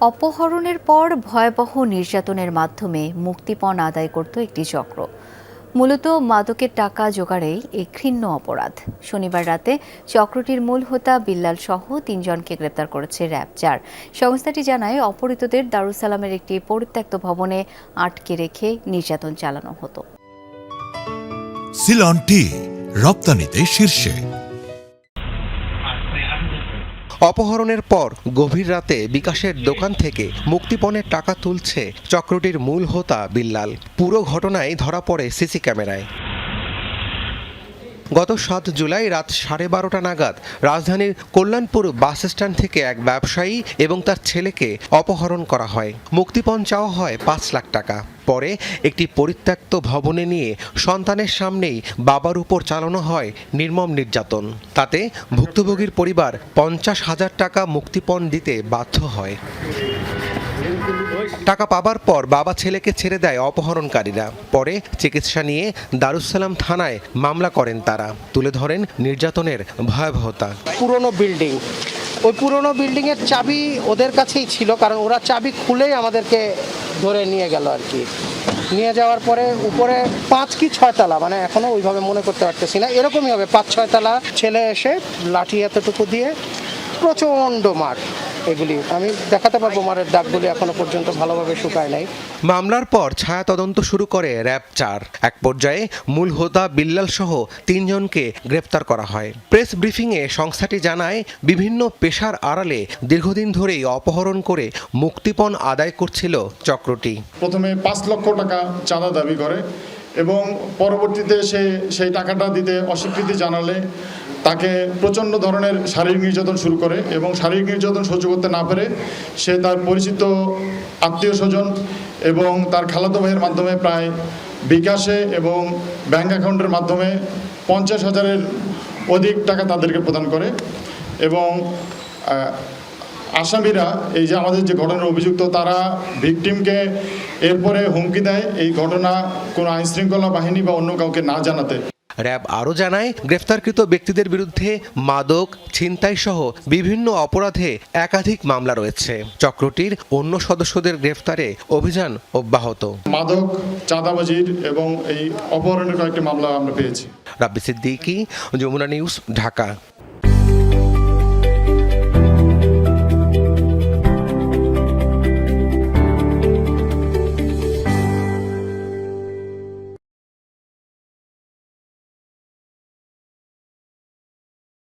অপহরণের পর ভয়াবহ নির্যাতনের মাধ্যমে মুক্তিপণ আদায় করত একটি চক্র। মূলত মাদকের টাকা জোগাড়েই এই ঘৃণ্য অপরাধ। শনিবার রাতে চক্রটির মূল হোতা বিল্লাল সহ ৩ জনকে গ্রেপ্তার করেছে র্যাব-৪। সংস্থাটি জানায়, অপহৃতদের দারুস সালামের একটি পরিত্যক্ত ভবনে আটকে রেখে নির্যাতন চালানো হতো। সিলন টি রপ্তানিতে শীর্ষে। অপহরণের পর গভীর রাতে বিকাশের দোকান থেকে মুক্তিপণের টাকা তুলছে চক্রটির মূল হোতা বিল্লাল। পুরো ঘটনায় ধরা পড়ে সিসি ক্যামেরায়। গত ৭ জুলাই রাত 12:30 নাগাদ রাজধানীর কল্যাণপুর বাস স্ট্যান্ড থেকে এক ব্যবসায়ী এবং তার ছেলেকে অপহরণ করা হয়। মুক্তিপণ চাওয়া হয় ৫ লাখ টাকা। পরে একটি পরিত্যক্ত ভবনে নিয়ে সন্তানের সামনেই বাবার উপর চালানো হয় নির্মম নির্যাতন। তাতে ভুক্তভোগীর পরিবার ৫০,০০০ টাকা মুক্তিপণ দিতে বাধ্য হয়। টাকা পাবার পর বাবা ছেলেকে ছেড়ে দেয় অপহরণকারীরা। পরে চিকিৎসা নিয়ে দারুস সালাম থানায় মামলা করেন তারা। তুলে ধরেন নির্যাতনের ভয়াবহতা। পুরনো বিল্ডিং, ওই পুরনো বিল্ডিংয়ের চাবি ওদের কাছেই ছিল, কারণ ওরা চাবি খুলেই আমাদেরকে ধরে নিয়ে গেল আর কি। নিয়ে যাওয়ার পরে উপরে ৫ কি ৬ তলা, মানে এখনও ওইভাবে মনে করতে পারতেছি না, এরকমই হবে ৫-৬ তলা। ছেলে এসে লাঠি এতটুকু দিয়ে প্রচণ্ড মার। এগুলি আমি দেখাতে পারবো, মারের দাগগুলি এখনো পর্যন্ত ভালোভাবে শুকায় নাই। মামলার পর ছায়া তদন্ত শুরু করে র্যাব-৪। এক পর্যায়ে মূল হোতা বিল্লাল সহ ৩ জনকে গ্রেপ্তার করা হয়। প্রেস ব্রিফিংয়ে সংস্থাটি জানায়, বিভিন্ন পেশার আড়ালে দীর্ঘদিন ধরেই অপহরণ করে মুক্তিপণ আদায় করছিল চক্রটি। প্রথমে ৫ লক্ষ টাকা চাঁদা দাবি করে এবং পরবর্তীতে সেই টাকাটা দিতে অস্বীকৃতি জানালে তাকে প্রচণ্ড ধরনের শারীরিক নির্যাতন শুরু করে এবং শারীরিক নির্যাতন সহ্য করতে না পেরে সে তার পরিচিত আত্মীয় স্বজন এবং তার খালাতো ভাইয়ের মাধ্যমে প্রায় বিকাশে এবং ব্যাংক অ্যাকাউন্টের মাধ্যমে ৫০,০০০-এর অধিক টাকা তাদেরকে প্রদান করে। এবং আসামিরা, এই যে আমাদের যে ঘটনার অভিযুক্ত, তারা ভিকটিমকে এরপরে হুমকি দেয় এই ঘটনা কোনো আইনশৃঙ্খলা বাহিনী বা অন্য কাউকে না জানাতে। র্যাব আরও জানায়, গ্রেফতারকৃত ব্যক্তিদের বিরুদ্ধে মাদক, ছিনতাই সহ বিভিন্ন অপরাধে একাধিক মামলা রয়েছে। চক্রটির অন্য সদস্যদের গ্রেফতারে অভিযান অব্যাহত। মাদক, চাঁদাবাজির এবং এই অপহরণের কয়েকটি মামলা আমরা পেয়েছি। রাব্বি সিদ্দিকী, যমুনা নিউজ, ঢাকা।